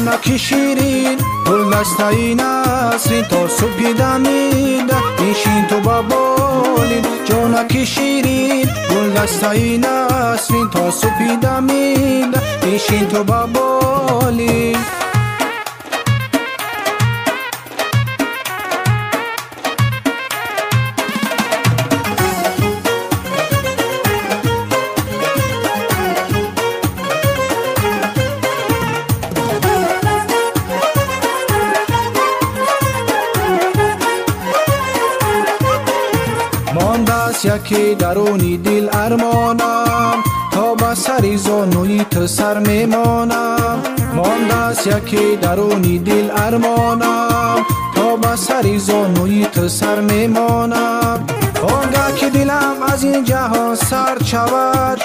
جانکی شیرین گل دستای نسرین تا صبح دمیده نشین تو با بالین جانکی شیرین گل دستای نسرین تا صبح دمیده نشین تو با بالین ماندست یکی درونی دل ارمانم تا به سری زانوی تو سر میمانم ماندست یکی درونی دل ارمانم تا به سری زانوی تو سر میمانم آنگاه که دلم از این جهان سر شود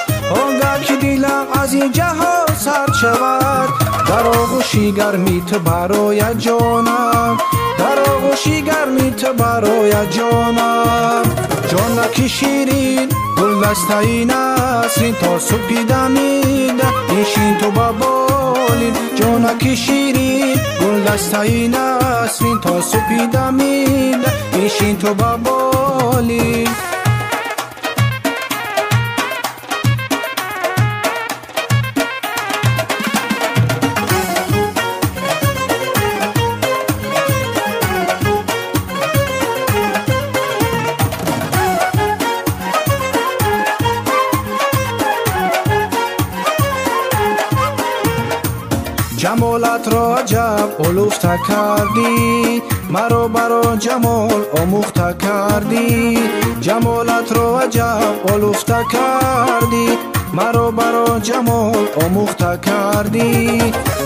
آنگاه که دلم از این جهان سر شود در آغوشی گرمی تو برای جانم در آغوشی گرمی تو برای جانم جانکی شیرین گل دستای نسرین تا صبح دمیده نشین تو با بالین جانکی شیرین گل دستای نسرین تا صبح دمیده نشین تو با بالین جمالت را عجب الوفته کردی مرا برا جمال آموخته کردی جمالت را عجب الوفته کردی مرا برا جمال آموخته کردی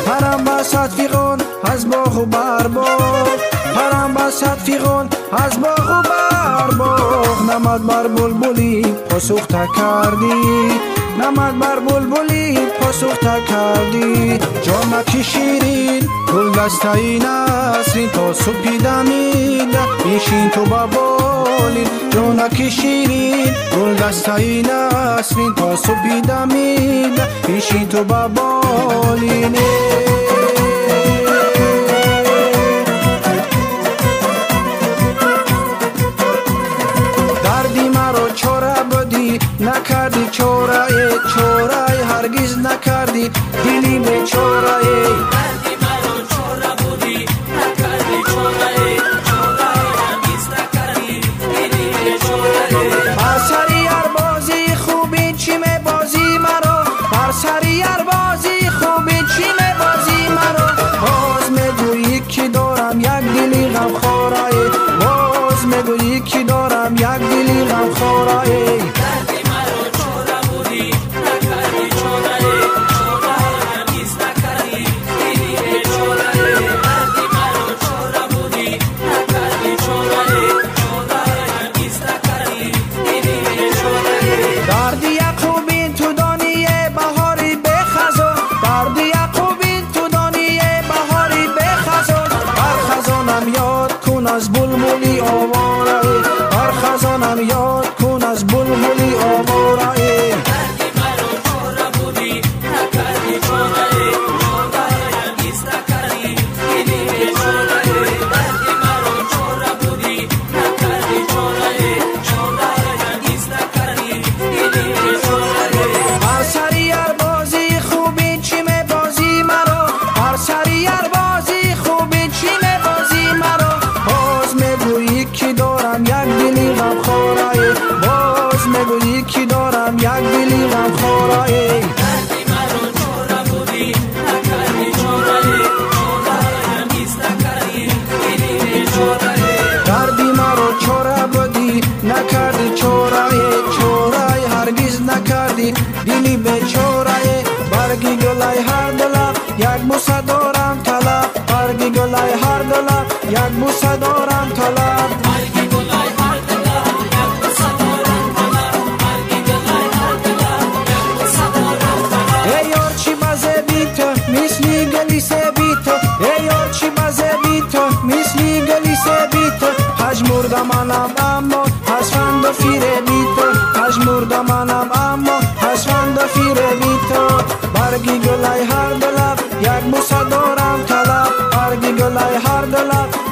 پرم به صد فیغان از باغ و برباغ پرم به صد فیغان از باغ و برباغ نمد بر بلبلی پاسخته کردی نمد بر بلبلی پاسخته کردی جانکی شیرین گل دستای نسرین تا صبح دمیده نشین تو با بالین جانکی شیرین گل دستای نسرین تا صبح دمیده نشین تو با بالین دردی مرا چاره بدی نکردی چاره هرگز نکردی دلی بیچاره دردی مرا چاره بودی نکردی چاره هرگز نکردی دلی بیچاره بر سری هر بازی خوبی چی میبازی مرا بر سری هر بازی خوبی چی میبازی مرا باز میگویی که دارم یک دلی غمخواره باز میگویی که دارم یک دلی غمخواره از بلبلی آواره هر خزانم یاد کن از بلبلی آواره دردی مرا چاره بودی نکردی چاره هرگز نکردی دلی بیچاره دردی مرا چاره بودی نکردی چاره هرگز نکردی دلی بیچاره هر سری هر بازی خوبی چی میبازی مرا هر سری هر بازی خوبی چی میبازی مرا باز میگویی که دارم یک دلی غمخواره باز میگویی که دارم یک دلی غمخواره دردی مرا چاره بودی نکردی چاره هرگز نکردی دلی بیچاره دردی مرا چاره بودی نکردی چاره هرگز نکردی دلی بیچاره برگی گلای هر دلم یک بوسه دارم طلب برگی گلای هر دلم یک بوسه دارم طلب برگی گلای هر دلم یک بوسه دارم طلب برگی گلای هر دلم یک بوسه دارم طلب ای یار چی مزه بی تو مثلی گلی سه بی تو ای یار چی مزه بی تو مثلی گلی سه بی تو پژمرده منم اما پسفند و فیره بی تو پژمرده منم اما پسفند و فیره بی تو برگی گلای هر دلم یک بوسه دارم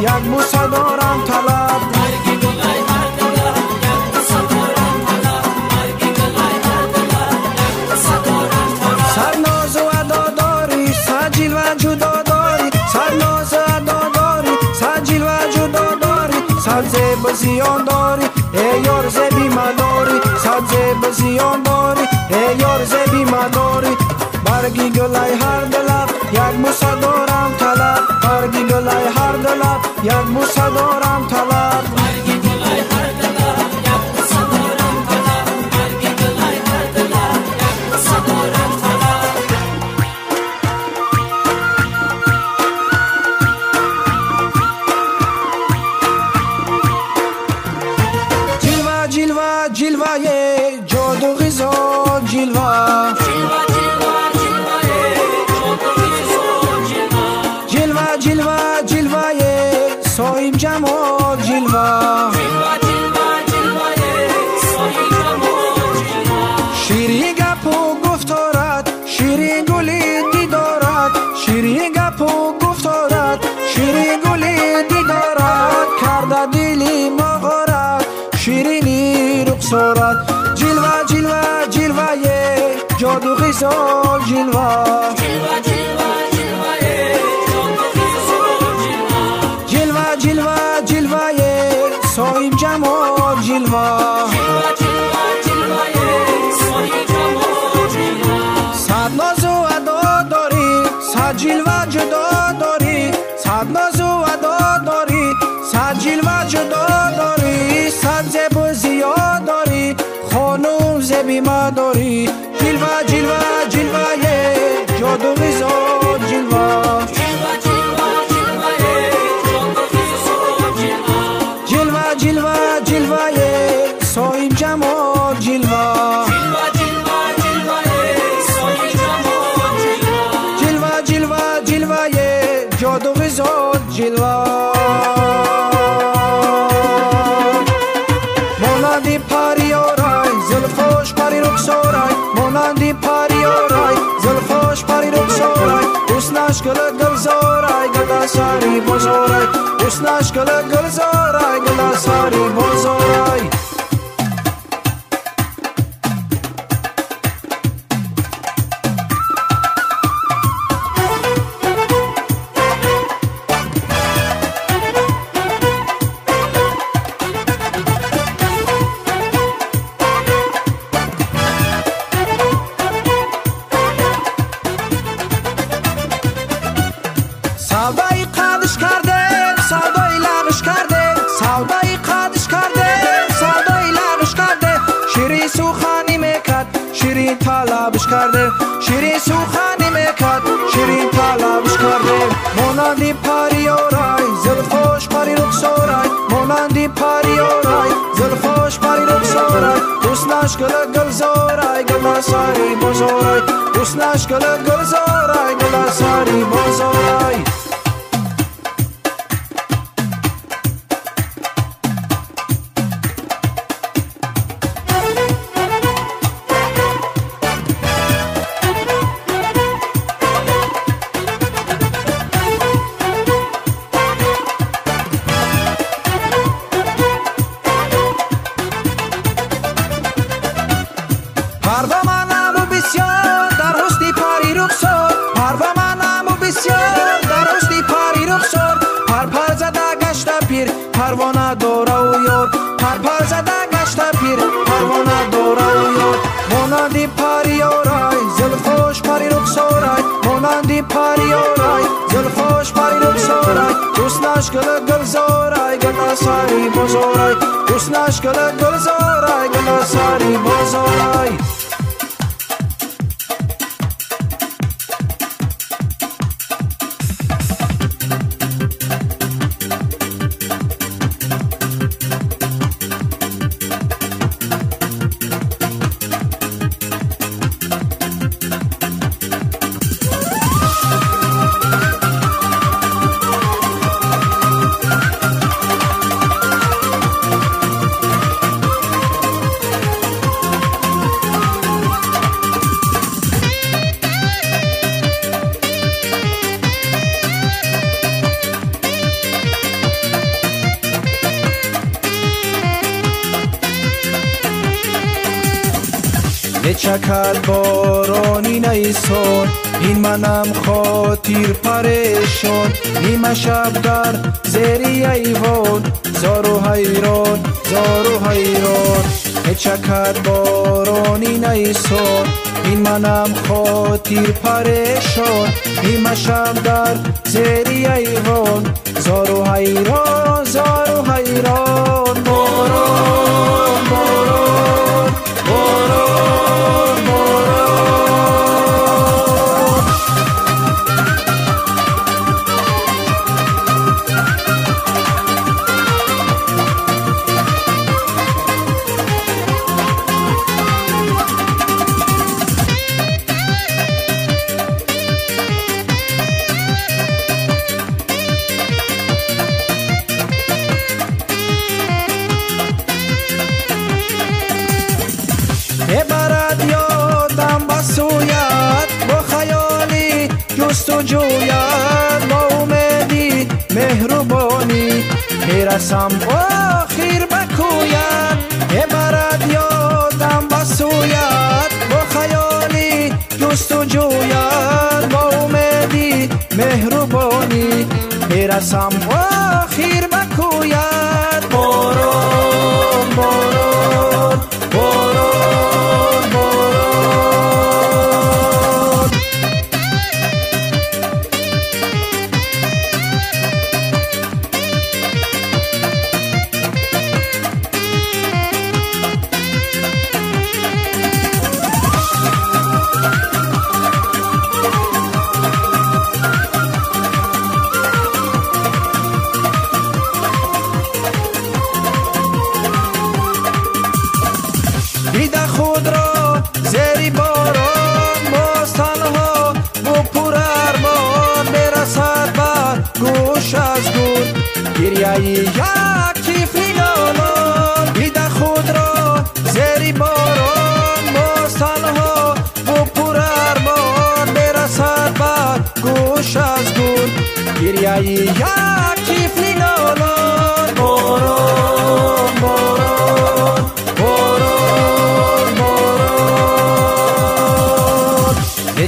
یک بوسه دارم طلب. مرگی گلای هر دلم یک بوسه دارم طلب. مرگی گلای هر دلم یک بوسه دارم طلب. سرناز و ادا داری سجیل و جدا داری. سرناز و ادا داری سجیل و جدا داری. صد زیب زیان داری ای یار زیبی مداری. صد زیب زیان داری ای یار زیبی مداری. برگی گلای هر دلم یک بوسه دارم طلب. برگی گلای هر دلم یک بوسه دارم طلب. مرگی گلای هر دلم یک بوسه دارم طلب. مرگی گلای هر دلم یک بوسه دارم طلب. جلوه جلوه جلوه جادو غذا جلوه. جلوه جلوه جلوه صاحب جمال جلوه. شیری گپ و گفتارت شیری گلی دیدارت. شیری گپ و گفتارت شیری گلی دیدارت. کرده دلی مغارت شیرینی رخسارت. جلوه جلوه جلوه جادو غزال جلوه. جلوه جلوه جلوه صاحب جمال جلوه. صد ناز و ادا داری صد جلوه جدا داری. صد ناز و ادا داری صد جلوه جدا داری. صد زیب و زیاد داری خانوم زیبی مداری. جلوه جلوه جلوه جادو غزال جلوه. جلوه جلوه جلوه صاحب جمال جلوه. جلوه جلوه جلوه جادو غزال جلوه. مانندی پریارای زلفاش پری رخسارای. مانندی پریارای زلفاش پری رخسارای. حسنش گل گلزارای گل ساری بازارای. حسنش گل گلزارای گل ساری بازارای. سودای قدش کرده سودای لغش کرده. سودای قدش کرده سودای لغش کرده. شیرین سوخانی میکرد شیرین طلبش کرده. شیرین سوخانی میکرد شیرین طلبش کرده. مانندی پریارای زلفاش پری رخسارای. مانندی پریارای زلفاش پری رخسارای. حسنش گل گلزارای گل ساری بازارای. حسنش گل گلزارای گل ساری بازارای. پروا منم و بسیار در حسنی پری رخسار. پروا منم و بسیار در حسنی پری رخسار. پر زده گشته پیر پروانه داره و یار. پر زده گشته پیر پروانه داره و یار. مانندی پریارای زلفاش پری رخسارای. مانندی پریارای زلفاش پری رخسارای. حسنش گل گلزارای گل ساری بازارای. حسنش گل گلزارای گل ساری بازارای. چکد بارانی نیسان این منم خاطر پریشان نیمه شب در زیر ایوان زار و حیران زار و حیران چکد بارانی نیسان این منم خاطر پریشان نیمه شب در زیر ایوان زار و حیران زار و حیران باران باران باران باران برد یادم بسوید با خیالی جست و جوید با امیدی مهربانی میرسم آخر بکوید برد یادم بسوید با خیالی جست و جوید با امیدی مهربانی میرسم آخر بکوید باران باران باران دیده خود را زیر باران باز تنها و پر ارمان برسد بر گوش از گور گریه یک طفل نالان دیده خود را زیر باران باز تنها و پر ارمان برسد بر گوش از گور گریه یک طفل نالان باران باران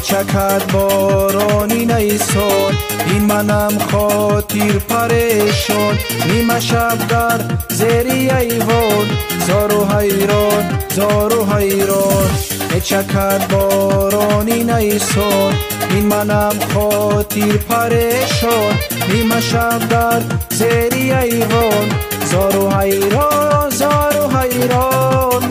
چکد بارانی نیسان این منم خاطر پریشان نیمه شب در زیر ایوان زار و حیران زار و حیران چکد بارانی نیسان این منم خاطر پریشان نیمه شب در زیر ایوان زار و حیران زار و حیران